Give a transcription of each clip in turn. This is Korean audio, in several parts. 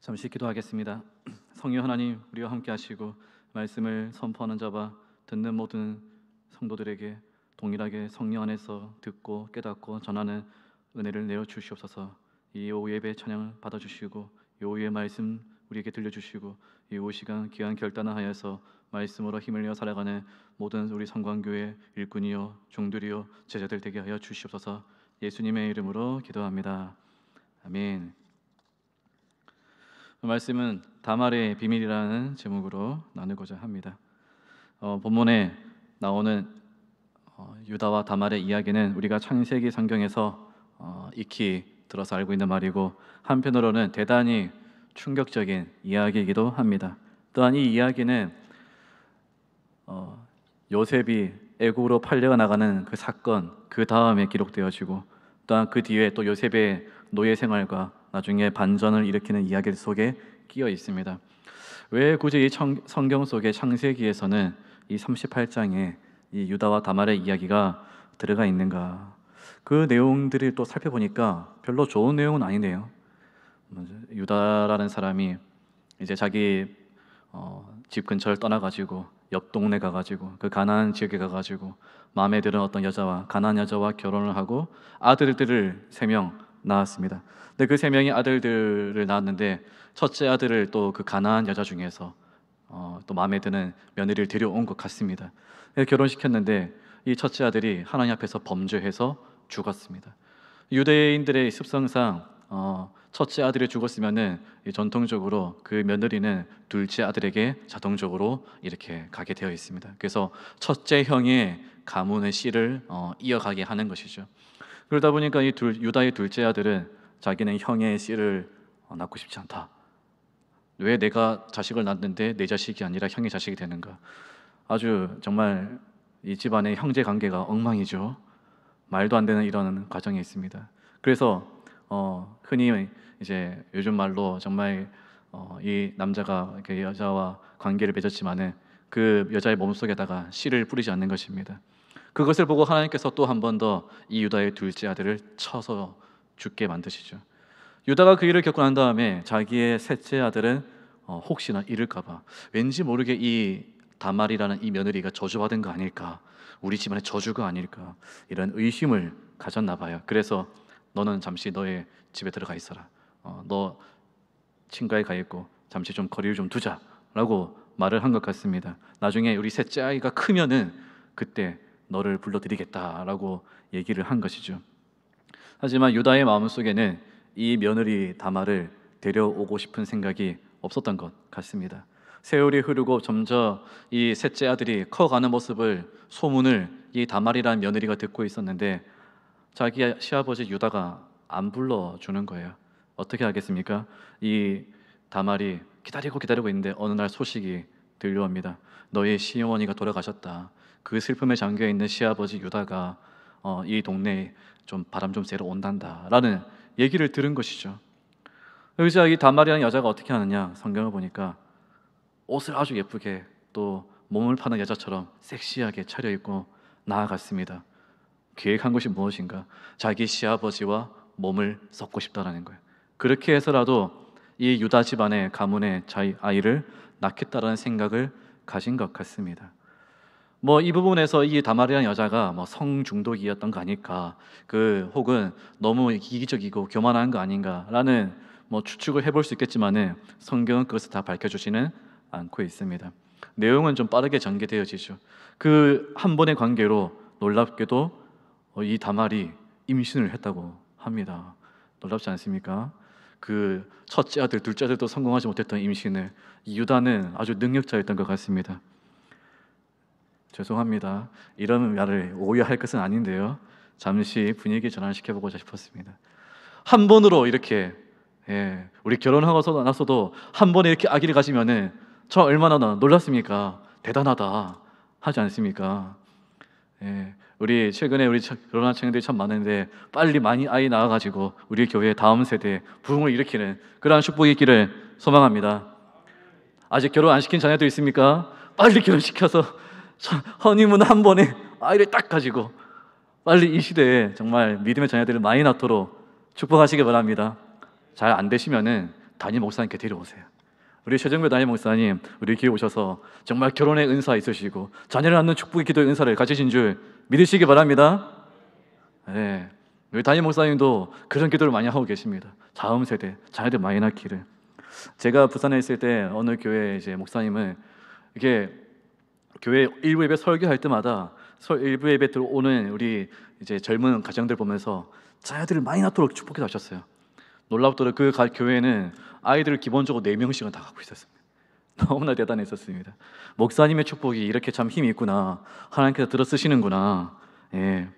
잠시 기도하겠습니다. 성령 하나님, 우리와 함께 하시고 말씀을 선포하는 자와 듣는 모든 성도들에게 동일하게 성령 안에서 듣고 깨닫고 전하는 은혜를 내어 주시옵소서. 이 오후 예배 찬양을 받아주시고 이 오후의 말씀 우리에게 들려주시고 이 오후 시간 귀한 결단을 하여서 말씀으로 힘을 내어 살아가는 모든 우리 성광교회 일꾼이요 종들이요 제자들 되게 하여 주시옵소서. 예수님의 이름으로 기도합니다. 아멘. 말씀은 다말의 비밀이라는 제목으로 나누고자 합니다. 본문에 나오는 유다와 다말의 이야기는 우리가 창세기 성경에서 익히 들어서 알고 있는 말이고, 한편으로는 대단히 충격적인 이야기이기도 합니다. 또한 이 이야기는 요셉이 애국으로 팔려가 나가는 그 사건, 그 다음에 기록되어지고, 또한 그 뒤에 또 요셉의 노예 생활과 나중에 반전을 일으키는 이야기 속에 끼어 있습니다. 왜 굳이 이 성경 속의 창세기에서는 이 38장에 이 유다와 다말의 이야기가 들어가 있는가? 그 내용들을 또 살펴보니까 별로 좋은 내용은 아니네요. 유다라는 사람이 이제 자기 집 근처를 떠나가지고 옆 동네 가가지고 그 가나안 지역에 가가지고 마음에 드는 어떤 여자와 가나안 여자와 결혼을 하고 아들들을 3명 낳았습니다. 근데 그 3명이 아들들을 낳았는데 첫째 아들을 또 그 가나안 여자 중에서 또 마음에 드는 며느리를 데려온 것 같습니다. 결혼시켰는데 이 첫째 아들이 하나님 앞에서 범죄해서 죽었습니다. 유대인들의 습성상 첫째 아들이 죽었으면은 전통적으로 그 며느리는 둘째 아들에게 자동적으로 이렇게 가게 되어 있습니다. 그래서 첫째 형의 가문의 씨를 이어가게 하는 것이죠. 그러다 보니까 유다의 둘째 아들은 자기는 형의 씨를 낳고 싶지 않다. 왜 내가 자식을 낳는데 내 자식이 아니라 형의 자식이 되는가? 아주 정말 이 집안의 형제 관계가 엉망이죠. 말도 안 되는 이런 과정이 있습니다. 그래서 흔히 이제 요즘 말로 정말 이 남자가 그 여자와 관계를 맺었지만은 그 여자의 몸속에다가 씨를 뿌리지 않는 것입니다. 그것을 보고 하나님께서 또 한 번 더 이 유다의 둘째 아들을 쳐서 죽게 만드시죠. 유다가 그 일을 겪고 난 다음에 자기의 셋째 아들은 혹시나 잃을까봐 왠지 모르게 이 다말이라는 이 며느리가 저주받은 거 아닐까, 우리 집안의 저주가 아닐까, 이런 의심을 가졌나 봐요. 그래서 너는 잠시 너의 집에 들어가 있어라. 너 친가에 가 있고 잠시 좀 거리를 좀 두자라고 말을 한 것 같습니다. 나중에 우리 셋째 아이가 크면은 그때 너를 불러드리겠다라고 얘기를 한 것이죠. 하지만 유다의 마음속에는 이 며느리 다말을 데려오고 싶은 생각이 없었던 것 같습니다. 세월이 흐르고 점점 이 셋째 아들이 커가는 모습을, 소문을 이 다말이라는 며느리가 듣고 있었는데 자기 시아버지 유다가 안 불러주는 거예요. 어떻게 하겠습니까? 이 다말이 기다리고 있는데 어느 날 소식이 들려옵니다. 너의 시어머니가 돌아가셨다. 그 슬픔에 잠겨있는 시아버지 유다가 이 동네에 좀 바람 좀 쐬러 온단다 라는 얘기를 들은 것이죠. 여기서 이 다말이라는 여자가 어떻게 하느냐, 성경을 보니까 옷을 아주 예쁘게 또 몸을 파는 여자처럼 섹시하게 차려입고 나아갔습니다. 계획한 것이 무엇인가? 자기 시아버지와 몸을 섞고 싶다라는 거예요. 그렇게 해서라도 이 유다 집안의 가문의 아이를 낳겠다라는 생각을 가진 것 같습니다. 이 부분에서 이 다말이라는 여자가 성중독이었던 거 아닐까, 혹은 너무 이기적이고 교만한 거 아닌가라는 추측을 해볼 수 있겠지만은 성경은 그것을 다 밝혀주지는 않고 있습니다. 내용은 좀 빠르게 전개되어지죠. 그 한 번의 관계로 놀랍게도 이 다말이 임신을 했다고 합니다. 놀랍지 않습니까? 그 첫째 아들, 둘째 아들도 성공하지 못했던 임신을 이 유다는 아주 능력자였던 것 같습니다. 죄송합니다. 이런 말을 오해할 것은 아닌데요. 잠시 분위기 전환시켜보고자 싶었습니다. 한 번으로 이렇게 우리 결혼하고 나서도 한 번에 이렇게 아기를 가지면은 저 얼마나 놀랐습니까? 대단하다 하지 않습니까? 우리 최근에 우리 결혼한 청년들이 참 많은데 빨리 많이 아이 낳아가지고 우리 교회 다음 세대 부흥을 일으키는 그러한 축복이 있기를 소망합니다. 아직 결혼 안 시킨 자녀도 있습니까? 빨리 결혼시켜서 허니문 한 번에 아이를 딱 가지고 빨리 이 시대에 정말 믿음의 자녀들을 많이 낳도록 축복하시기 바랍니다. 잘 안 되시면은 담임 목사님께 데려오세요. 우리 최정배 담임 목사님 우리 교회 오셔서 정말 결혼의 은사 있으시고 자녀를 낳는 축복의 기도의 은사를 가지신 줄 믿으시기 바랍니다. 네. 우리 담임 목사님도 그런 기도를 많이 하고 계십니다. 다음 세대 자녀들 많이 낳기를. 제가 부산에 있을 때 어느 교회 이제 목사님은 이게 교회 일부 예배 설교할 때마다 일부 예배 들어오는 우리 이제 젊은 가정들 보면서 자녀들을 많이 낳도록 축복해 하셨어요. 놀랍도록 그 교회는 아이들을 기본적으로 4명씩은 다 갖고 있었습니다. 너무나 대단했었습니다. 목사님의 축복이 이렇게 참 힘이 있구나, 하나님께서 들어 쓰시는구나. 예.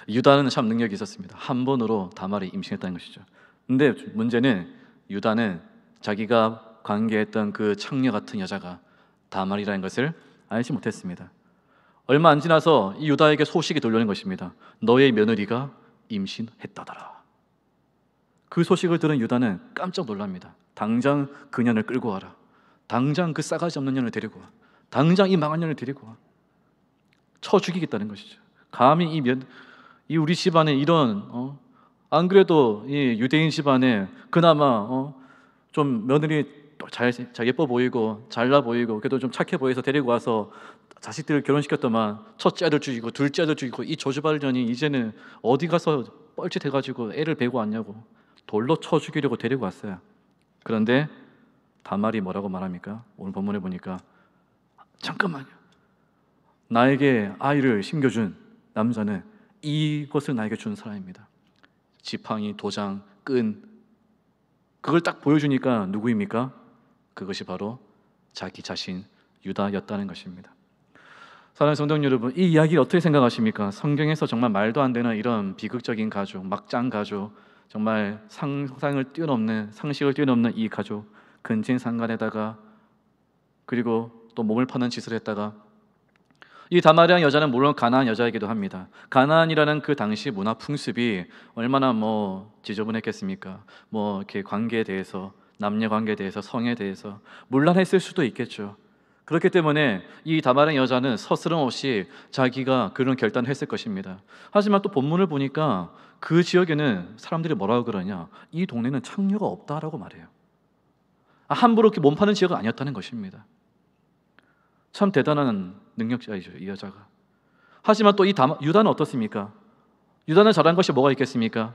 유다는 참 능력이 있었습니다. 한 번으로 다말을 임신했다는 것이죠. 근데 문제는 유다는 자기가 관계했던 그 창녀 같은 여자가 다말이라는 것을 알지 못했습니다. 얼마 안 지나서 이 유다에게 소식이 들려오는 것입니다. 너의 며느리가 임신했다더라. 그 소식을 들은 유다는 깜짝 놀랍니다. 당장 그 년을 끌고 와라. 당장 그 싸가지 없는 년을 데리고 와. 당장 이 망한 년을 데리고 와. 쳐 죽이겠다는 것이죠. 감히 이 우리 집안에 이런 안 그래도 이 유대인 집안에 그나마 좀 며느리 잘 예뻐 보이고 잘나 보이고 그래도 좀 착해 보여서 데리고 와서 자식들을 결혼시켰더만 첫째 아들 죽이고 둘째 아들 죽이고 이 저주받을 년이 이제는 어디 가서 뻘짓해가지고 애를 베고 왔냐고 돌로 쳐 죽이려고 데리고 왔어요. 그런데 다말이 뭐라고 말합니까? 오늘 본문에 보니까 잠깐만요. 나에게 아이를 심겨준 남자는 이것을 나에게 준 사람입니다. 지팡이, 도장, 끈 그걸 딱 보여주니까 누구입니까? 그것이 바로 자기 자신 유다였다는 것입니다. 사랑하는 성도 여러분, 이 이야기를 어떻게 생각하십니까? 성경에서 정말 말도 안 되는 이런 비극적인 가족, 막장 가족, 정말 상식을 뛰어넘는 이 가족, 근친상간에다가 그리고 또 몸을 파는 짓을 했다가 이 다말이라는 여자는 물론 가나안 여자이기도 합니다. 가나안이라는 그 당시 문화 풍습이 얼마나 지저분했겠습니까? 이렇게 관계에 대해서, 남녀 관계에 대해서, 성에 대해서 문란했을 수도 있겠죠. 그렇기 때문에 이 다말의 여자는 서스럼 없이 자기가 그런 결단을 했을 것입니다. 하지만 또 본문을 보니까 그 지역에는 사람들이 뭐라고 그러냐? 이 동네는 창녀가 없다라고 말해요. 함부로 이렇게 몸 파는 지역은 아니었다는 것입니다. 참 대단한 능력자이죠, 이 여자가. 하지만 또 이 유다는 어떻습니까? 유다는 잘한 것이 뭐가 있겠습니까?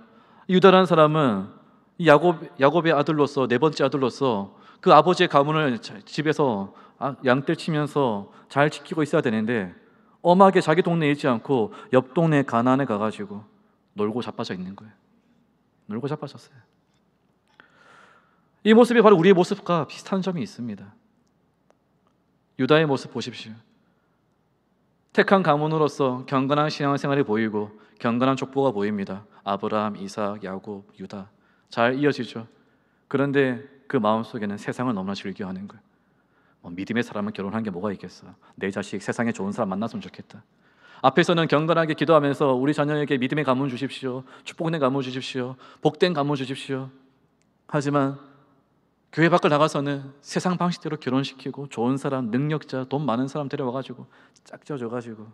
유다라는 사람은 야곱의 아들로서 네 번째 아들로서 그 아버지의 가문을 집에서 양떼 치면서 잘 지키고 있어야 되는데 엄하게 자기 동네에 있지 않고 옆 동네 가나안에 가가지고 놀고 자빠져 있는 거예요. 놀고 자빠졌어요. 이 모습이 바로 우리의 모습과 비슷한 점이 있습니다. 유다의 모습 보십시오. 택한 가문으로서 경건한 신앙생활이 보이고 경건한 족보가 보입니다. 아브라함, 이삭, 야곱, 유다 잘 이어지죠. 그런데 그 마음속에는 세상을 너무나 즐겨하는 거예요. 믿음의 사람은 결혼한 게 뭐가 있겠어. 내 자식 세상에 좋은 사람 만났으면 좋겠다. 앞에서는 경건하게 기도하면서 우리 자녀에게 믿음의 가문 주십시오, 축복의 가문 주십시오, 복된 가문 주십시오. 하지만 교회 밖을 나가서는 세상 방식대로 결혼시키고 좋은 사람, 능력자, 돈 많은 사람 데려와가지고 짝지어줘가지고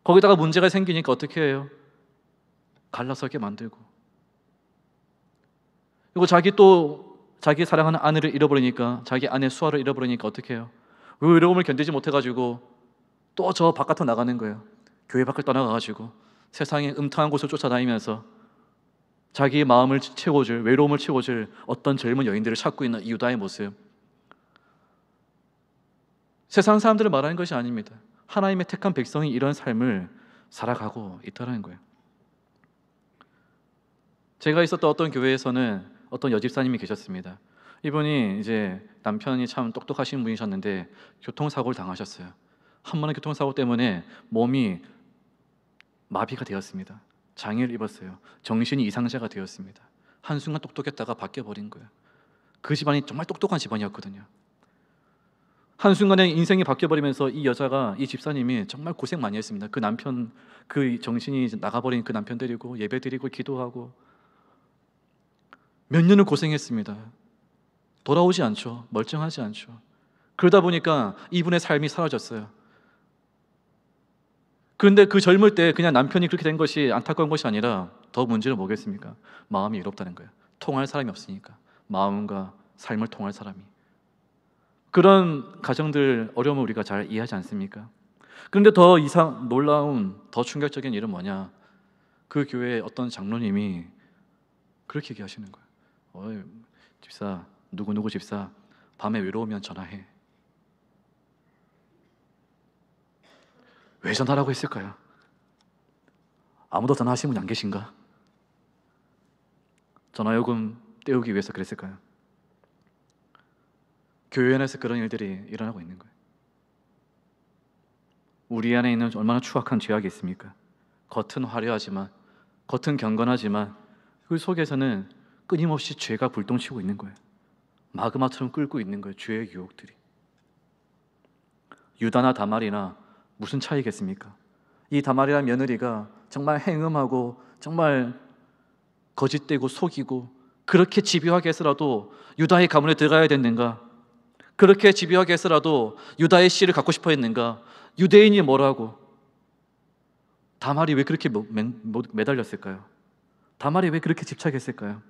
거기다가 문제가 생기니까 어떻게 해요? 갈라서게 만들고 그리고 자기 사랑하는 아내를 잃어버리니까 자기 아내 수아를 잃어버리니까 어떻게 해요? 외로움을 견디지 못해가지고 또 저 바깥으로 나가는 거예요. 교회 밖을 떠나가가지고 세상의 음탕한 곳을 쫓아다니면서 자기의 마음을 채워줄, 외로움을 채워줄 어떤 젊은 여인들을 찾고 있는 이 유다의 모습. 세상 사람들을 말하는 것이 아닙니다. 하나님의 택한 백성이 이런 삶을 살아가고 있다는 거예요. 제가 있었던 어떤 교회에서는 어떤 여집사님이 계셨습니다. 이분이 이제 남편이 참 똑똑하신 분이셨는데 교통사고를 당하셨어요. 한 번의 교통사고 때문에 몸이 마비가 되었습니다. 장애를 입었어요. 정신이 이상자가 되었습니다. 한순간 똑똑했다가 바뀌어버린 거예요. 그 집안이 정말 똑똑한 집안이었거든요. 한순간에 인생이 바뀌어버리면서 이 집사님이 정말 고생 많이 했습니다. 그 남편, 그 정신이 나가버린 그 남편 데리고 예배 드리고 기도하고 몇 년을 고생했습니다. 돌아오지 않죠. 멀쩡하지 않죠. 그러다 보니까 이분의 삶이 사라졌어요. 그런데 그 젊을 때 그냥 남편이 그렇게 된 것이 안타까운 것이 아니라 더 문제는 뭐겠습니까? 마음이 외롭다는 거예요. 통할 사람이 없으니까 마음과 삶을 통할 사람이. 그런 가정들 어려움을 우리가 잘 이해하지 않습니까? 그런데 더 놀라운, 더 충격적인 일은 뭐냐? 그 교회의 어떤 장로님이 그렇게 얘기하시는 거예요. 어이, 집사, 누구누구 집사, 밤에 외로우면 전화해. 왜 전화라고 했을까요? 아무도 전화하시는 분이 안 계신가? 전화요금 떼우기 위해서 그랬을까요? 교회 안에서 그런 일들이 일어나고 있는 거예요. 우리 안에 있는 얼마나 추악한 죄악이 있습니까? 겉은 화려하지만, 겉은 경건하지만 그 속에서는 끊임없이 죄가 불똥치고 있는 거예요. 마그마처럼 끓고 있는 거예요. 죄의 유혹들이. 유다나 다말이나 무슨 차이겠습니까? 이 다말이라는 며느리가 정말 행음하고 정말 거짓되고 속이고 그렇게 집요하게 해서라도 유다의 가문에 들어가야 됐는가? 그렇게 집요하게 해서라도 유다의 씨를 갖고 싶어 했는가? 유대인이 뭐라고? 다말이 왜 그렇게 매달렸을까요? 다말이 왜 그렇게 집착했을까요?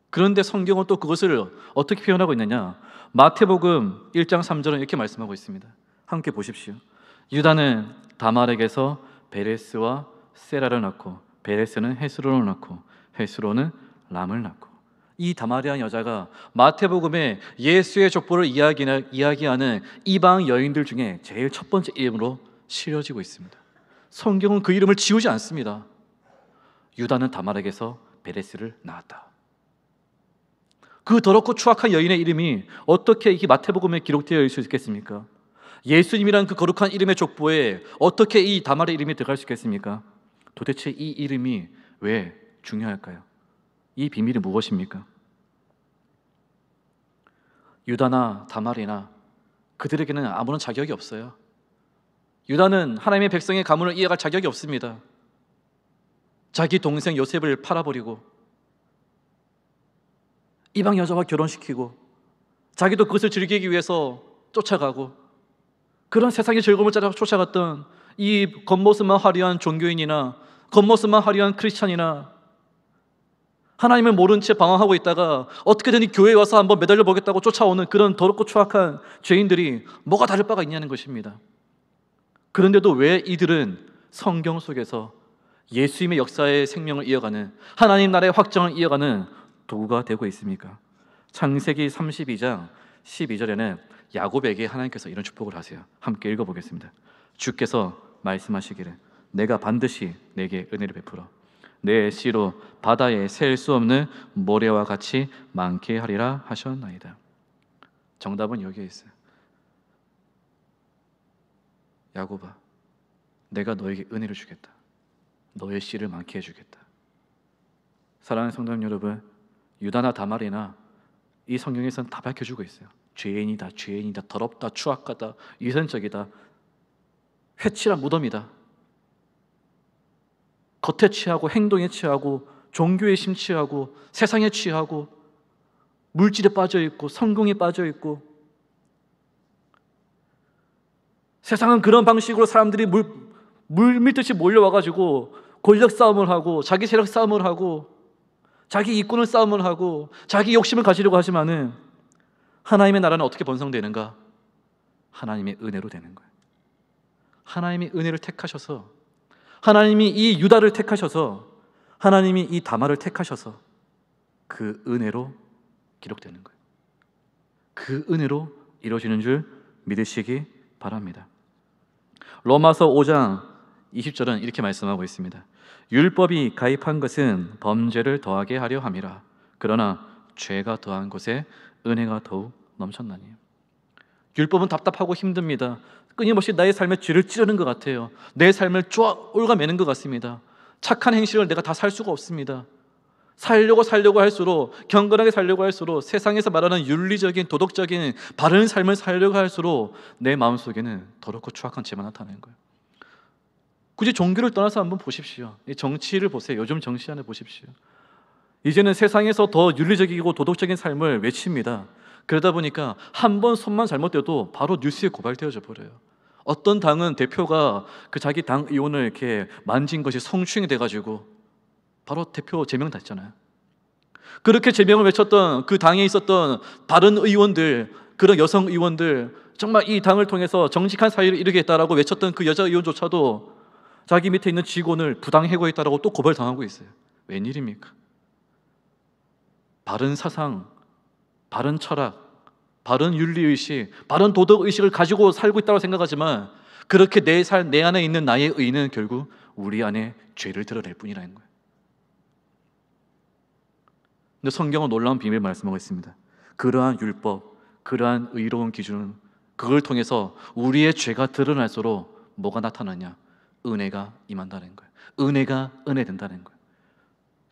그런데 성경은 또 그것을 어떻게 표현하고 있느냐? 마태복음 1장 3절은 이렇게 말씀하고 있습니다. 함께 보십시오. 유다는 다말에게서 베레스와 세라를 낳고 베레스는 헤스론을 낳고 헤스론은 람을 낳고. 이 다말이라는 여자가 마태복음에 예수의 족보를 이야기하는 이방 여인들 중에 제일 첫 번째 이름으로 실려지고 있습니다. 성경은 그 이름을 지우지 않습니다. 유다는 다말에게서 베레스를 낳았다. 그 더럽고 추악한 여인의 이름이 어떻게 이 마태복음에 기록되어 있을 수 있겠습니까? 예수님이란 그 거룩한 이름의 족보에 어떻게 이 다말의 이름이 들어갈 수 있겠습니까? 도대체 이 이름이 왜 중요할까요? 이 비밀이 무엇입니까? 유다나 다말이나 그들에게는 아무런 자격이 없어요. 유다는 하나님의 백성의 가문을 이어갈 자격이 없습니다. 자기 동생 요셉을 팔아버리고 이방 여자와 결혼시키고 자기도 그것을 즐기기 위해서 쫓아가고 그런 세상의 즐거움을 쫓아갔던 이 겉모습만 화려한 종교인이나 겉모습만 화려한 크리스찬이나 하나님을 모른 채 방황하고 있다가 어떻게든 이 교회에 와서 한번 매달려 보겠다고 쫓아오는 그런 더럽고 추악한 죄인들이 뭐가 다를 바가 있냐는 것입니다. 그런데도 왜 이들은 성경 속에서 예수님의 역사의 생명을 이어가는 하나님 나라의 확정을 이어가는 도구가 되고 있습니까? 창세기 32장 12절에는 야곱에게 하나님께서 이런 축복을 하세요. 함께 읽어보겠습니다. 주께서 말씀하시기를 내가 반드시 내게 은혜를 베풀어 내 씨로 바다에 셀 수 없는 모래와 같이 많게 하리라 하셨나이다. 정답은 여기에 있어요. 야곱아, 내가 너에게 은혜를 주겠다. 너의 씨를 많게 해주겠다. 사랑하는 성도 여러분, 유다나 다말이나 이 성경에서는 다 밝혀주고 있어요. 죄인이다, 죄인이다, 더럽다, 추악하다, 위선적이다, 회칠한 무덤이다. 겉에 취하고 행동에 취하고 종교에 심취하고 세상에 취하고 물질에 빠져있고 성공에 빠져있고 세상은 그런 방식으로 사람들이 물밀듯이 몰려와가지고 권력 싸움을 하고 자기 세력 싸움을 하고 자기 이권을 싸움을 하고 자기 욕심을 가지려고 하지만은 하나님의 나라는 어떻게 번성되는가? 하나님의 은혜로 되는 거예요. 하나님이 은혜를 택하셔서 하나님이 이 유다를 택하셔서 하나님이 이 다말을 택하셔서 그 은혜로 기록되는 거예요. 그 은혜로 이루어지는 줄 믿으시기 바랍니다. 로마서 5장 20절은 이렇게 말씀하고 있습니다. 율법이 가입한 것은 범죄를 더하게 하려 함이라. 그러나 죄가 더한 곳에 은혜가 더욱 넘쳤나니. 율법은 답답하고 힘듭니다. 끊임없이 나의 삶에 죄를 찌르는 것 같아요. 내 삶을 올가매는 것 같습니다. 착한 행실을 내가 다 살 수가 없습니다. 살려고 할수록, 경건하게 살려고 할수록, 세상에서 말하는 윤리적인 도덕적인 바른 삶을 살려고 할수록 내 마음속에는 더럽고 추악한 죄만 나타나는 거예요. 굳이 종교를 떠나서 한번 보십시오. 정치를 보세요. 요즘 정치 안에 보십시오. 이제는 세상에서 더 윤리적이고 도덕적인 삶을 외칩니다. 그러다 보니까 한 번 손만 잘못돼도 바로 뉴스에 고발되어져 버려요. 어떤 당은 대표가 그 자기 당 의원을 이렇게 만진 것이 성추행이 돼가지고 바로 대표 제명 됐잖아요. 그렇게 제명을 외쳤던 그 당에 있었던 다른 의원들, 그런 여성 의원들, 정말 이 당을 통해서 정직한 사회를 이루겠다라고 외쳤던 그 여자 의원조차도 자기 밑에 있는 직원을 부당해고했다라고 또 고발당하고 있어요. 웬일입니까? 바른 사상, 바른 철학, 바른 윤리의식, 바른 도덕의식을 가지고 살고 있다고 생각하지만 그렇게 내 안에 있는 나의 의는 결국 우리 안에 죄를 드러낼 뿐이라는 거예요. 근데 성경은 놀라운 비밀을 말씀하고 있습니다. 그러한 율법, 그러한 의로운 기준은 그걸 통해서 우리의 죄가 드러날수록 뭐가 나타나냐? 은혜가 임한다는 거예요. 은혜가 은혜된다는 거예요.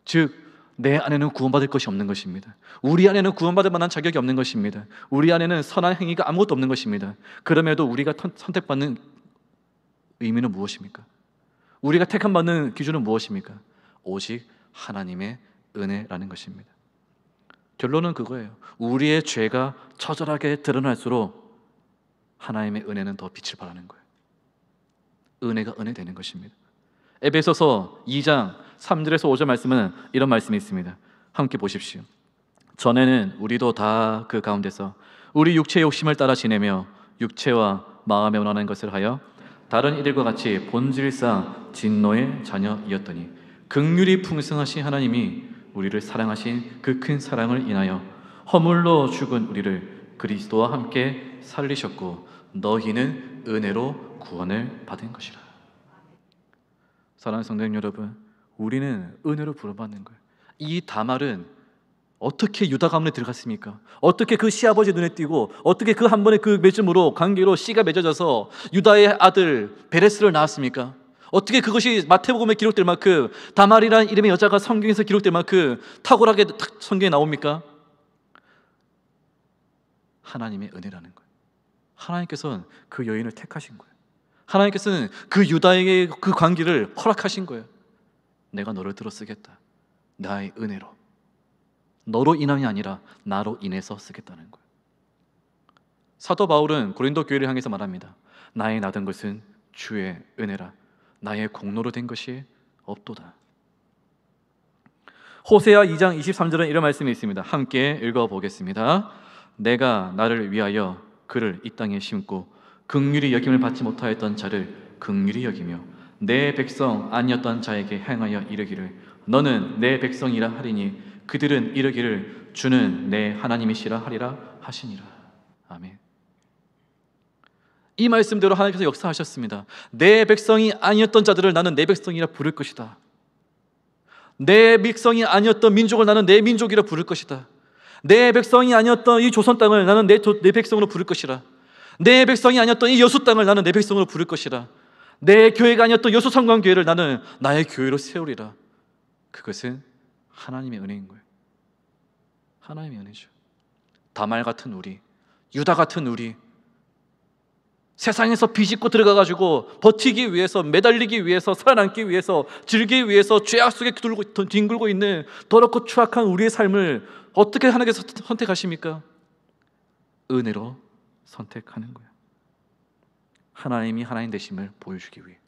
즉 내 안에는 구원받을 것이 없는 것입니다. 우리 안에는 구원받을 만한 자격이 없는 것입니다. 우리 안에는 선한 행위가 아무것도 없는 것입니다. 그럼에도 우리가 선택받는 의미는 무엇입니까? 우리가 택함받는 기준은 무엇입니까? 오직 하나님의 은혜라는 것입니다. 결론은 그거예요. 우리의 죄가 처절하게 드러날수록 하나님의 은혜는 더 빛을 발하는 거예요. 은혜가 은혜되는 것입니다. 에베소서 2장 3절에서 5절 말씀은 이런 말씀이 있습니다. 함께 보십시오. 전에는 우리도 다 그 가운데서 우리 육체의 욕심을 따라 지내며 육체와 마음에 원하는 것을 하여 다른 이들과 같이 본질상 진노의 자녀이었더니 긍휼이 풍성하신 하나님이 우리를 사랑하신 그 큰 사랑을 인하여 허물로 죽은 우리를 그리스도와 함께 살리셨고 너희는 은혜로 구원을 받은 것이라. 사랑하는 성도 여러분, 우리는 은혜로 부름받는 거예요. 이 다말은 어떻게 유다 가문에 들어갔습니까? 어떻게 그 시아버지 눈에 띄고 어떻게 그 한 번의 그 맺음으로 관계로 씨가 맺어져서 유다의 아들 베레스를 낳았습니까? 어떻게 그것이 마태복음에 기록될 만큼 다말이라는 이름의 여자가 성경에서 기록될 만큼 탁월하게 성경에 나옵니까? 하나님의 은혜라는 거예요. 하나님께서는 그 여인을 택하신 거예요. 하나님께서는 그 유다에게 그 관계를 허락하신 거예요. 내가 너를 들어 쓰겠다. 나의 은혜로. 너로 인함이 아니라 나로 인해서 쓰겠다는 거예요. 사도 바울은 고린도 교회를 향해서 말합니다. 나의 나된 것은 주의 은혜라. 나의 공로로 된 것이 없도다. 호세아 2장 23절은 이런 말씀이 있습니다. 함께 읽어보겠습니다. 내가 나를 위하여 그를 이 땅에 심고 긍휼히 여김을 받지 못하였던 자를 긍휼히 여기며 내 백성 아니었던 자에게 행하여 이르기를 너는 내 백성이라 하리니 그들은 이르기를 주는 내 하나님이시라 하리라 하시니라. 아멘. 이 말씀대로 하나님께서 역사하셨습니다. 내 백성이 아니었던 자들을 나는 내 백성이라 부를 것이다. 내 백성이 아니었던 민족을 나는 내 민족이라 부를 것이다. 내 백성이 아니었던 이 조선 땅을 나는 내 백성으로 부를 것이라. 내 백성이 아니었던 이 여수 땅을 나는 내 백성으로 부를 것이라. 내 교회가 아니었던 여수 성광교회를 나는 나의 교회로 세우리라. 그것은 하나님의 은혜인 거예요. 하나님의 은혜죠. 다말 같은 우리, 유다 같은 우리, 세상에서 비집고 들어가가지고 버티기 위해서, 매달리기 위해서, 살아남기 위해서, 즐기기 위해서 죄악 속에 뒹굴고 있는 더럽고 추악한 우리의 삶을 어떻게 하나님께서 선택하십니까? 은혜로 선택하는 거예요. 하나님이 하나님 되심을 보여주기 위해.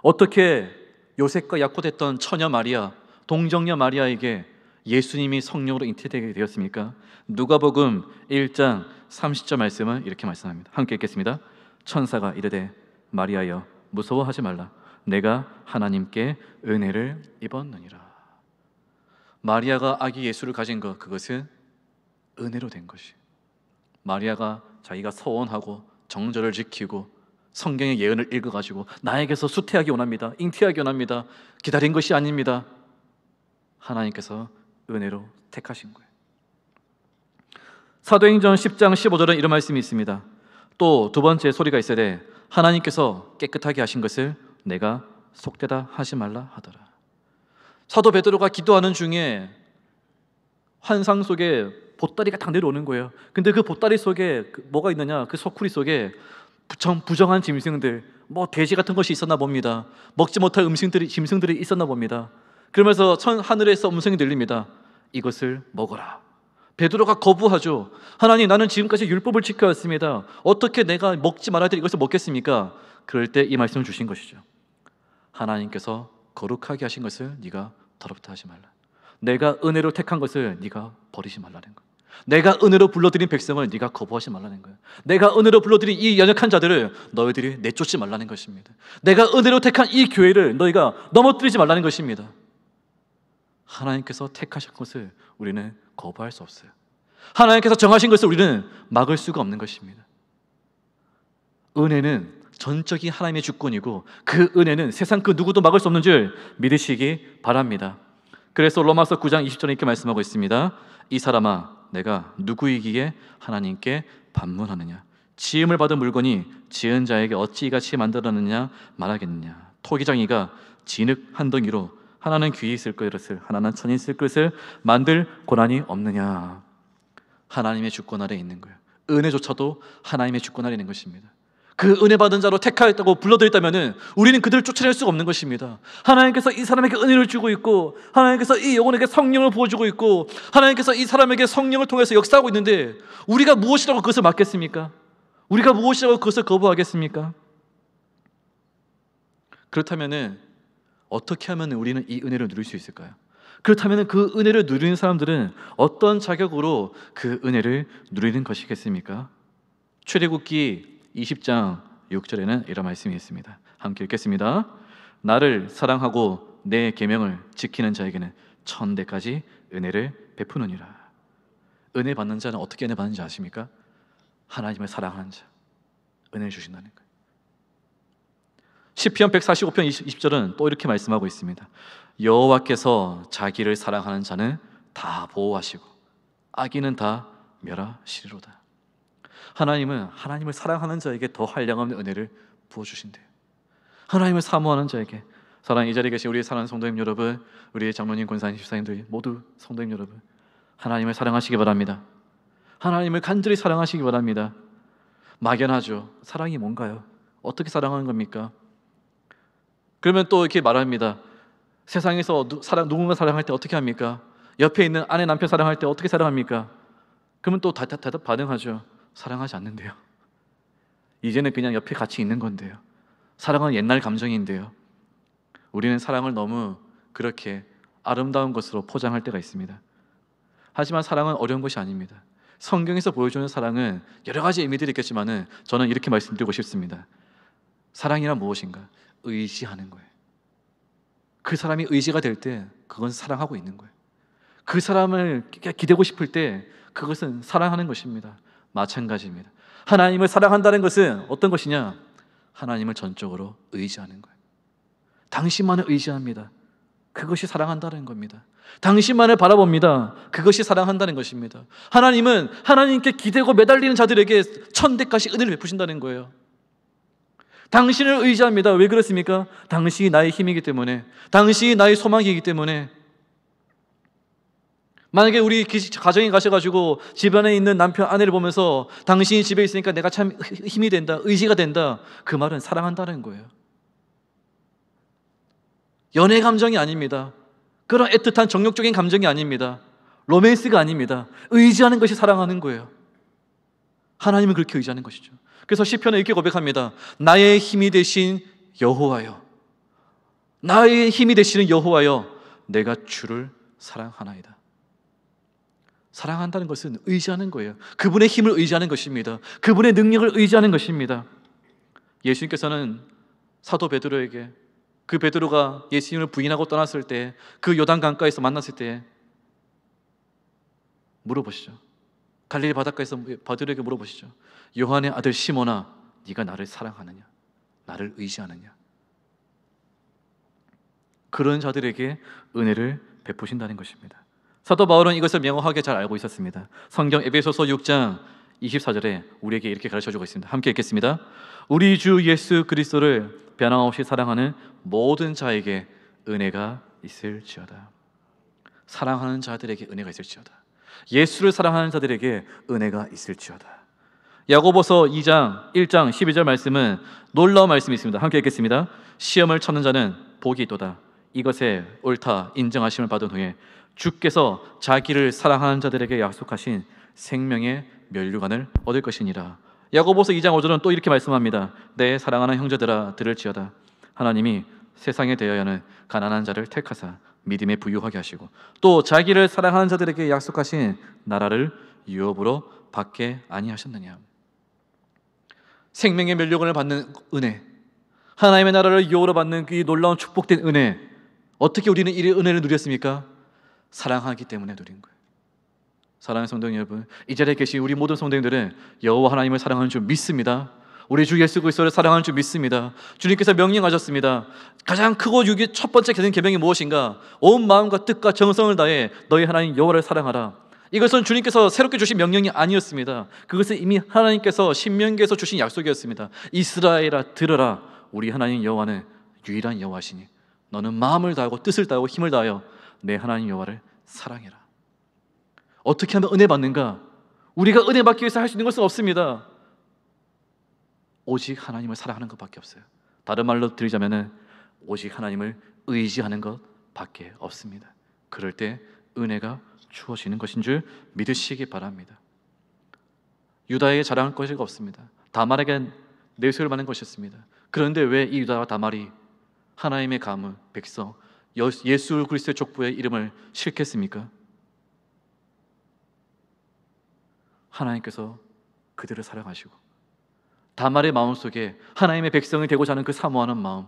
어떻게 요셉과 약혼했던 처녀 마리아, 동정녀 마리아에게 예수님이 성령으로 잉태되게 되었습니까? 누가복음 1장 30절 말씀은 이렇게 말씀합니다. 함께 읽겠습니다. 천사가 이르되 마리아여 무서워하지 말라. 내가 하나님께 은혜를 입었느니라. 마리아가 아기 예수를 가진 것, 그것은 은혜로 된 것이. 마리아가 자기가 서원하고 정절을 지키고 성경의 예언을 읽어가지고 나에게서 수태하기 원합니다, 잉태하기 원합니다, 기다린 것이 아닙니다. 하나님께서 은혜로 택하신 거예요. 사도행전 10장 15절은 이런 말씀이 있습니다. 또 두 번째 소리가 있으되 하나님께서 깨끗하게 하신 것을 내가 속되다 하지 말라 하더라. 사도 베드로가 기도하는 중에 환상 속에 보따리가 딱 내려오는 거예요. 근데 그 보따리 속에 뭐가 있느냐? 그 소쿠리 속에 부정한 짐승들, 뭐 돼지 같은 것이 있었나 봅니다. 먹지 못할 짐승들이 있었나 봅니다. 그러면서 하늘에서 음성이 들립니다. 이것을 먹어라. 베드로가 거부하죠. 하나님, 나는 지금까지 율법을 지켜왔습니다. 어떻게 내가 먹지 말아야 될 이것을 먹겠습니까? 그럴 때 이 말씀을 주신 것이죠. 하나님께서 거룩하게 하신 것을 네가 더럽다 하지 말라. 내가 은혜로 택한 것을 네가 버리지 말라는 거예요. 내가 은혜로 불러들인 백성을 네가 거부하지 말라는 거예요. 내가 은혜로 불러들인 이 연약한 자들을 너희들이 내쫓지 말라는 것입니다. 내가 은혜로 택한 이 교회를 너희가 넘어뜨리지 말라는 것입니다. 하나님께서 택하신 것을 우리는 거부할 수 없어요. 하나님께서 정하신 것을 우리는 막을 수가 없는 것입니다. 은혜는 전적인 하나님의 주권이고 그 은혜는 세상 그 누구도 막을 수 없는 줄 믿으시기 바랍니다. 그래서 로마서 9장 20절에 이렇게 말씀하고 있습니다. 이 사람아, 내가 누구이기에 하나님께 반문하느냐? 지음을 받은 물건이 지은 자에게 어찌 이같이 만들었느냐 말하겠느냐? 토기장이가 진흙 한 덩이로 하나는 귀히 있을 것을 하나는 천히 있을 것을 만들 고난이 없느냐? 하나님의 주권 아래에 있는 거예요. 은혜조차도 하나님의 주권 아래에 있는 것입니다. 그 은혜 받은 자로 택하였다고 불러드렸다면 우리는 그들을 쫓아낼 수가 없는 것입니다. 하나님께서 이 사람에게 은혜를 주고 있고, 하나님께서 이 영혼에게 성령을 부어주고 있고, 하나님께서 이 사람에게 성령을 통해서 역사하고 있는데 우리가 무엇이라고 그것을 막겠습니까? 우리가 무엇이라고 그것을 거부하겠습니까? 그렇다면 어떻게 하면 우리는 이 은혜를 누릴 수 있을까요? 그렇다면 그 은혜를 누리는 사람들은 어떤 자격으로 그 은혜를 누리는 것이겠습니까? 출애굽기 20장 6절에는 이런 말씀이 있습니다. 함께 읽겠습니다. 나를 사랑하고 내 계명을 지키는 자에게는 천대까지 은혜를 베푸느니라. 은혜 받는 자는 어떻게 은혜 받는지 아십니까? 하나님을 사랑하는 자, 은혜를 주신다는 거예요. 시편 145편 20절은 또 이렇게 말씀하고 있습니다. 여호와께서 자기를 사랑하는 자는 다 보호하시고 악인은 다 멸하시리로다. 하나님은 하나님을 사랑하는 자에게 더 한량없는 은혜를 부어주신대요. 하나님을 사모하는 자에게. 사랑하는 이 자리에 계신 우리 사랑하는 성도님 여러분, 우리의 장로님, 권사님, 집사님들 모두 성도님 여러분, 하나님을 사랑하시기 바랍니다. 하나님을 간절히 사랑하시기 바랍니다. 막연하죠. 사랑이 뭔가요? 어떻게 사랑하는 겁니까? 그러면 또 이렇게 말합니다. 세상에서 누군가 사랑할 때 어떻게 합니까? 옆에 있는 아내, 남편 사랑할 때 어떻게 사랑합니까? 그러면 또 대답 반응하죠. 사랑하지 않는데요. 이제는 그냥 옆에 같이 있는 건데요. 사랑은 옛날 감정인데요. 우리는 사랑을 너무 그렇게 아름다운 것으로 포장할 때가 있습니다. 하지만 사랑은 어려운 것이 아닙니다. 성경에서 보여주는 사랑은 여러 가지 의미들이 있겠지만 저는 이렇게 말씀드리고 싶습니다. 사랑이란 무엇인가? 의지하는 거예요. 그 사람이 의지가 될 때 그건 사랑하고 있는 거예요. 그 사람을 기대고 싶을 때 그것은 사랑하는 것입니다. 마찬가지입니다. 하나님을 사랑한다는 것은 어떤 것이냐? 하나님을 전적으로 의지하는 거예요. 당신만을 의지합니다. 그것이 사랑한다는 겁니다. 당신만을 바라봅니다. 그것이 사랑한다는 것입니다. 하나님은 하나님께 기대고 매달리는 자들에게 천대까지 은혜를 베푸신다는 거예요. 당신을 의지합니다. 왜 그렇습니까? 당신이 나의 힘이기 때문에, 당신이 나의 소망이기 때문에. 만약에 우리 가정에 가셔가지고 집안에 있는 남편, 아내를 보면서 당신이 집에 있으니까 내가 참 힘이 된다, 의지가 된다, 그 말은 사랑한다는 거예요. 연애 감정이 아닙니다. 그런 애틋한 정욕적인 감정이 아닙니다. 로맨스가 아닙니다. 의지하는 것이 사랑하는 거예요. 하나님은 그렇게 의지하는 것이죠. 그래서 시편은 이렇게 고백합니다. 나의 힘이 되신 여호와여, 나의 힘이 되시는 여호와여, 내가 주를 사랑하나이다. 사랑한다는 것은 의지하는 거예요. 그분의 힘을 의지하는 것입니다. 그분의 능력을 의지하는 것입니다. 예수님께서는 사도 베드로에게, 그 베드로가 예수님을 부인하고 떠났을 때, 그 요단 강가에서 만났을 때 물어보시죠. 갈릴리 바닷가에서 베드로에게 물어보시죠. 요한의 아들 시몬아, 네가 나를 사랑하느냐? 나를 의지하느냐? 그런 자들에게 은혜를 베푸신다는 것입니다. 사도 바울은 이것을 명확하게 잘 알고 있었습니다. 성경 에베소서 6장 24절에 우리에게 이렇게 가르쳐주고 있습니다. 함께 읽겠습니다. 우리 주 예수 그리스도를 변함없이 사랑하는 모든 자에게 은혜가 있을지어다. 사랑하는 자들에게 은혜가 있을지어다. 예수를 사랑하는 자들에게 은혜가 있을지어다. 야고보서 2장 1장 12절 말씀은 놀라운 말씀이 있습니다. 함께 읽겠습니다. 시험을 쳐는 자는 복이 있도다. 이것에 옳다 인정하심을 받은 후에 주께서 자기를 사랑하는 자들에게 약속하신 생명의 면류관을 얻을 것이니라. 야고보서 2장 5절은 또 이렇게 말씀합니다. 내 사랑하는 형제들아 들을지어다. 하나님이 세상에 대하여는 가난한 자를 택하사 믿음에 부유하게 하시고 또 자기를 사랑하는 자들에게 약속하신 나라를 유업으로 받게 아니하셨느냐. 생명의 멸류관을 받는 은혜, 하나님의 나라를 유업으로 받는 그 놀라운 축복된 은혜, 어떻게 우리는 이 은혜를 누렸습니까? 사랑하기 때문에 누린 거예요. 사랑하는 성도 여러분, 이 자리에 계신 우리 모든 성도님들은 여호와 하나님을 사랑하는 줄 믿습니다. 우리 주 예수 그리스도를 사랑하는 줄 믿습니다. 주님께서 명령하셨습니다. 가장 크고 첫 번째 계명이 무엇인가? 온 마음과 뜻과 정성을 다해 너희 하나님 여호와를 사랑하라. 이것은 주님께서 새롭게 주신 명령이 아니었습니다. 그것은 이미 하나님께서 신명기에서 주신 약속이었습니다. 이스라엘아 들으라. 우리 하나님 여호와는 유일한 여호와시니 너는 마음을 다하고 뜻을 다하고 힘을 다하여 내 하나님 여호와를 사랑해라. 어떻게 하면 은혜 받는가? 우리가 은혜 받기 위해서 할 수 있는 것은 없습니다. 오직 하나님을 사랑하는 것밖에 없어요. 다른 말로 드리자면 오직 하나님을 의지하는 것밖에 없습니다. 그럴 때 은혜가 주어지는 것인 줄 믿으시기 바랍니다. 유다에게 자랑할 것이 없습니다. 다말에게 내수를 받는 것이었습니다. 그런데 왜 이 유다와 다말이 하나님의 가문, 백성, 예수 그리스도의 족보의 이름을 싫겠습니까? 하나님께서 그들을 사랑하시고 다말의 마음속에 하나님의 백성이 되고자 하는 그 사모하는 마음,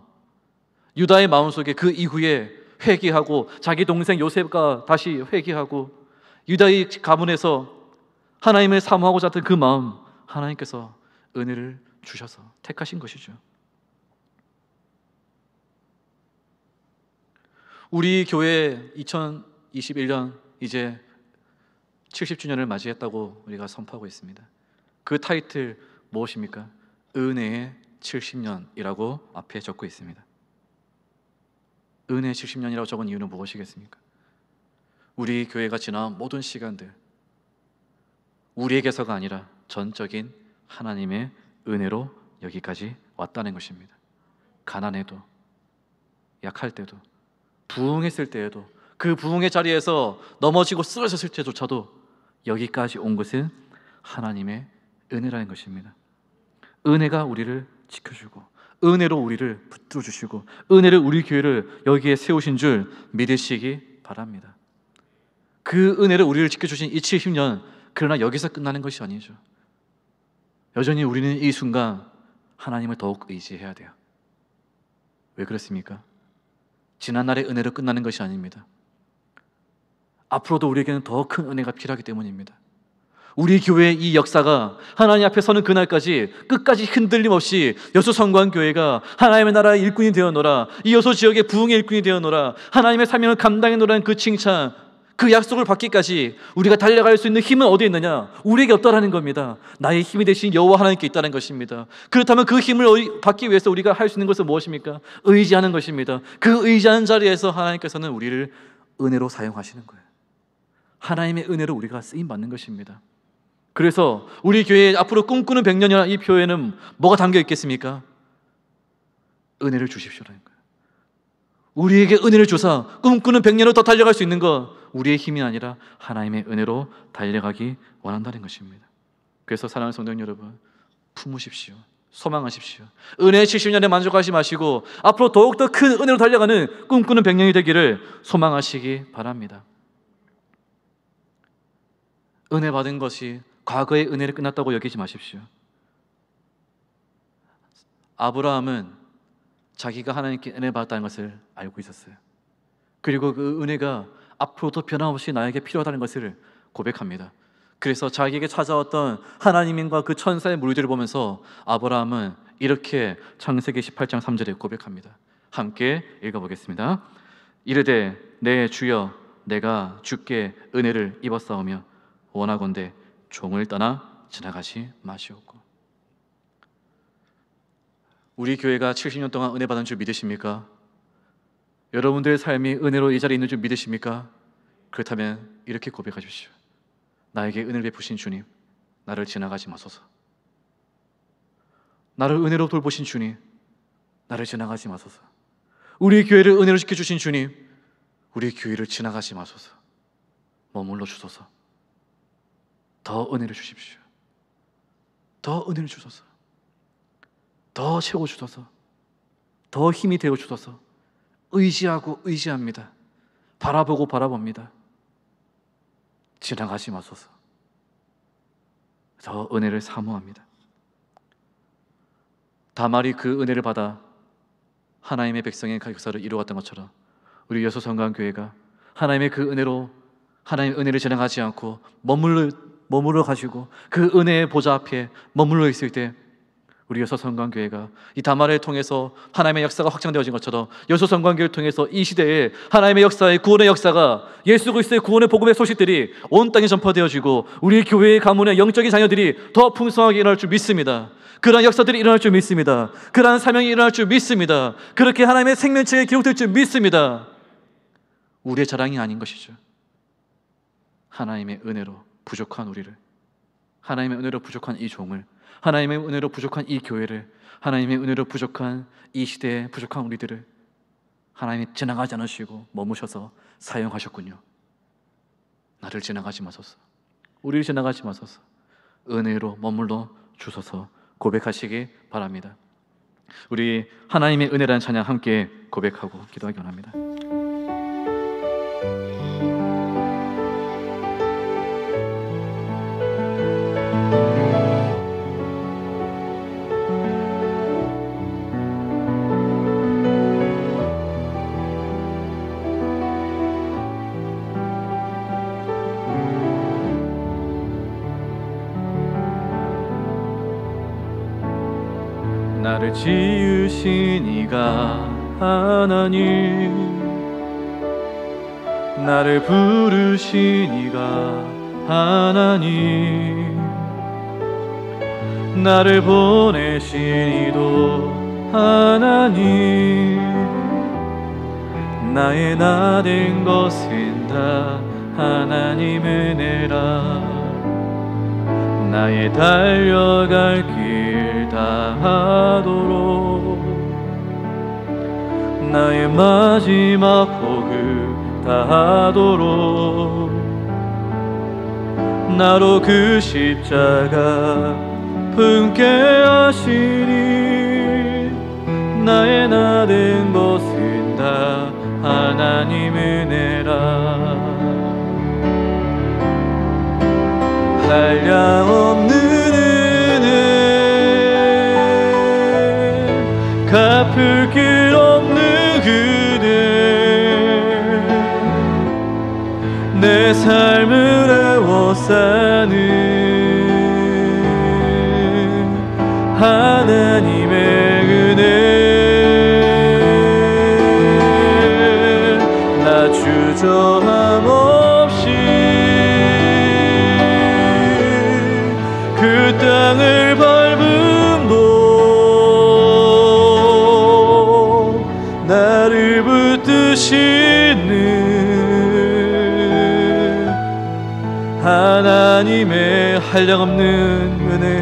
유다의 마음속에 그 이후에 회개하고 자기 동생 요셉과 다시 회개하고 유다의 가문에서 하나님을 사모하고자 했던 그 마음, 하나님께서 은혜를 주셔서 택하신 것이죠. 우리 교회 2021년 이제 70주년을 맞이했다고 우리가 선포하고 있습니다. 그 타이틀 무엇입니까? 은혜의 70년이라고 앞에 적고 있습니다. 은혜의 70년이라고 적은 이유는 무엇이겠습니까? 우리 교회가 지난 모든 시간들, 우리에게서가 아니라 전적인 하나님의 은혜로 여기까지 왔다는 것입니다. 가난해도, 약할 때도, 부흥했을 때에도, 그 부흥의 자리에서 넘어지고 쓰러졌을 때조차도 여기까지 온 것은 하나님의 은혜라는 것입니다. 은혜가 우리를 지켜주고 은혜로 우리를 붙들어주시고 은혜를 우리 교회를 여기에 세우신 줄 믿으시기 바랍니다. 그 은혜를 우리를 지켜주신 이 70년, 그러나 여기서 끝나는 것이 아니죠. 여전히 우리는 이 순간 하나님을 더욱 의지해야 돼요. 왜 그렇습니까? 지난날의 은혜로 끝나는 것이 아닙니다. 앞으로도 우리에게는 더 큰 은혜가 필요하기 때문입니다. 우리 교회의 이 역사가 하나님 앞에 서는 그날까지 끝까지 흔들림 없이 여수성광교회가 하나님의 나라의 일꾼이 되어노라, 이 여수 지역의 부흥의 일꾼이 되어노라, 하나님의 사명을 감당해노라는 그 칭찬, 그 약속을 받기까지 우리가 달려갈 수 있는 힘은 어디에 있느냐? 우리에게 없다라는 겁니다. 나의 힘이 되신 여호와 하나님께 있다는 것입니다. 그렇다면 그 힘을 받기 위해서 우리가 할 수 있는 것은 무엇입니까? 의지하는 것입니다. 그 의지하는 자리에서 하나님께서는 우리를 은혜로 사용하시는 거예요. 하나님의 은혜로 우리가 쓰임받는 것입니다. 그래서 우리 교회 앞으로 꿈꾸는 100년이라는 이 표에는 뭐가 담겨 있겠습니까? 은혜를 주십시오라는 거예요. 우리에게 은혜를 주사 꿈꾸는 100년을 더 달려갈 수 있는 것, 우리의 힘이 아니라 하나님의 은혜로 달려가기 원한다는 것입니다. 그래서 사랑하는 성도 여러분, 품으십시오. 소망하십시오. 은혜의 70년에 만족하지 마시고 앞으로 더욱더 큰 은혜로 달려가는 꿈꾸는 100년이 되기를 소망하시기 바랍니다. 은혜 받은 것이 과거의 은혜를 끝났다고 여기지 마십시오. 아브라함은 자기가 하나님께 은혜 받았다는 것을 알고 있었어요. 그리고 그 은혜가 앞으로도 변함없이 나에게 필요하다는 것을 고백합니다. 그래서 자기에게 찾아왔던 하나님과 그 천사의 무리들을 보면서 아브라함은 이렇게 창세기 18장 3절에 고백합니다. 함께 읽어보겠습니다. 이르되 내 주여 내가 주께 은혜를 입었사오며 원하건대 종을 떠나 지나가시 마시옵고. 우리 교회가 70년 동안 은혜 받은 줄 믿으십니까? 여러분들의 삶이 은혜로 이 자리에 있는 줄 믿으십니까? 그렇다면 이렇게 고백하십시오. 나에게 은혜를 베푸신 주님, 나를 지나가지 마소서. 나를 은혜로 돌보신 주님, 나를 지나가지 마소서. 우리 교회를 은혜로 지켜주신 주님, 우리 교회를 지나가지 마소서. 머물러 주소서. 더 은혜를 주십시오. 더 은혜를 주소서. 더 채워주소서. 더 힘이 되어주소서. 의지하고 의지합니다. 바라봅니다. 지나가지 마소서. 더 은혜를 사모합니다. 다말이 그 은혜를 받아 하나님의 백성의 역사를 이루었던 것처럼 우리 여소성강교회가 하나님의 그 은혜로 하나님의 은혜를 지나가지 않고 머물러 가지고 그 은혜의 보좌 앞에 머물러 있을 때 우리 여소성강교회가 이 다말을 통해서 하나님의 역사가 확장되어진 것처럼 여소성강교회를 통해서 이 시대에 하나님의 역사의 구원의 역사가 예수 그리스도의 구원의 복음의 소식들이 온 땅에 전파되어지고 우리 교회의 가문의 영적인 자녀들이 더 풍성하게 일어날 줄 믿습니다. 그러한 역사들이 일어날 줄 믿습니다. 그러한 사명이 일어날 줄 믿습니다. 그렇게 하나님의 생명책에 기록될 줄 믿습니다. 우리의 자랑이 아닌 것이죠. 하나님의 은혜로 부족한 우리를, 하나님의 은혜로 부족한 이 종을, 하나님의 은혜로 부족한 이 교회를, 하나님의 은혜로 부족한 이 시대에 부족한 우리들을 하나님이 지나가지 않으시고 머무셔서 사용하셨군요. 나를 지나가지 마소서, 우리를 지나가지 마소서, 은혜로 머물러 주소서 고백하시기 바랍니다. 우리 하나님의 은혜라는 찬양 함께 고백하고 기도하기 원합니다. 나를 지으신 이가 하나님, 나를 부르신 이가 하나님, 나를 보내신 이도 하나님, 나의 나 된 것은 다 하나님 은혜라. 나의 달려갈 길 다하도록 나의 마지막 호흡 다하도록 나로 그 십자가 품게 하시니 나의 나 된 것은 다 하나님 은혜라. 한량없는 은혜, 갚을 길 없는 그대, 내 삶을 애워싸는 하나님의 은혜. 나 주저함 없이 그 땅을 밟음도 나를 붙드시는 하나님의 한량없는 은혜,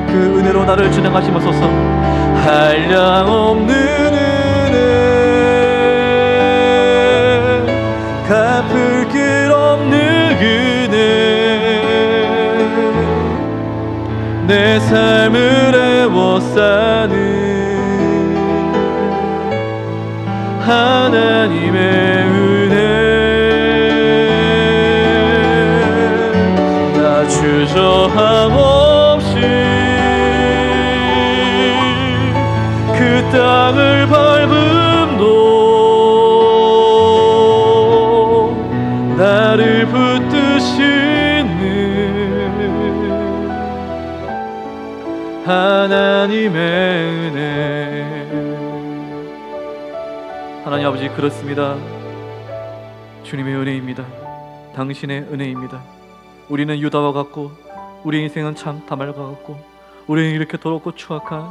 그 은혜로 나를 지나가지 마소서. 한량없는 은혜, 갚을 길 없는 은혜, 내 삶을 애워싸는 하나님의 은혜. 나 주저함 없이 그 땅을 밟음도 나를 붙드시는 하나님의 은혜. 하나님 아버지, 그렇습니다. 주님의 은혜입니다. 당신의 은혜입니다. 우리는 유다와 같고 우리의 인생은 참 다말과 같고 우리는 이렇게 더럽고 추악한,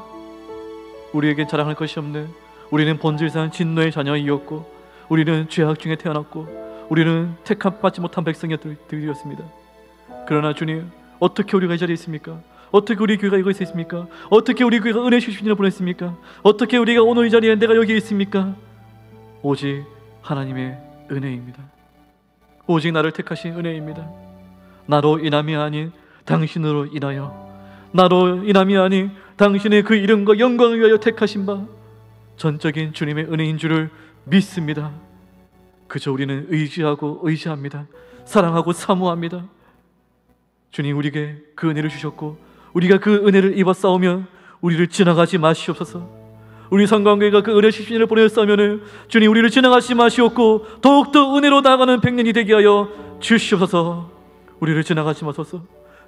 우리에겐 자랑할 것이 없는, 우리는 본질상 진노의 자녀이었고 우리는 죄악 중에 태어났고 우리는 택함 받지 못한 백성이었습니다. 그러나 주님, 어떻게 우리가 이 자리에 있습니까? 어떻게 우리 교회가 이곳에 있습니까? 어떻게 우리 교회가 은혜 주시기를 보냈습니까? 어떻게 우리가 오늘 이 자리에 내가 여기 있습니까? 오직 하나님의 은혜입니다. 오직 나를 택하신 은혜입니다. 나로 인함이 아닌 당신으로 인하여, 나로 인함이 아닌 당신의 그 이름과 영광을 위하여 택하신 바 전적인 주님의 은혜인 줄을 믿습니다. 그저 우리는 의지합니다. 사랑하고 사모합니다. 주님, 우리에게 그 은혜를 주셨고 우리가 그 은혜를 입어 싸우면 우리를 지나가지 마시옵소서. 우리 성관계가 그 은혜 10년을 보냈으면 주님, 우리를 지나가지 마시옵고 더욱더 은혜로 나아가는 100년이 되게 하여 주시옵소서. 우리를 지나가지 마소서.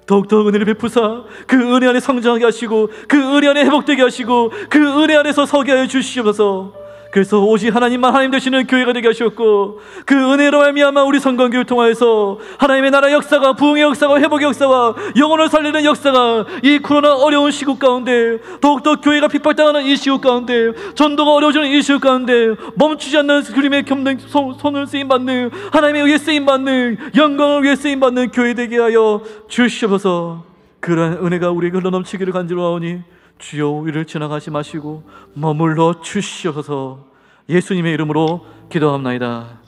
더욱더 은혜를 베푸사 그 은혜 안에 성장하게 하시고 그 은혜 안에 회복되게 하시고 그 은혜 안에서 서게 하여 주시옵소서. 그래서 오직 하나님만 하나님 되시는 교회가 되게 하셨고 그 은혜로 말미암아 우리 성관교회를 통하여서 하나님의 나라 역사가, 부흥의 역사가, 회복의 역사가, 영혼을 살리는 역사가 이 코로나 어려운 시국 가운데, 더욱더 교회가 핍박당하는 이 시국 가운데, 전도가 어려워지는 이 시국 가운데 멈추지 않는 그림의 겸는 손을 쓰임받는, 하나님의 의에 쓰임받는, 영광을 위해 쓰임받는 교회 되게 하여 주시옵소서. 그러한 은혜가 우리에게 흘러넘치기를 간절하오니 주여, 우리를 지나가지 마시고 머물러 주시옵소서. 예수님의 이름으로 기도합나이다.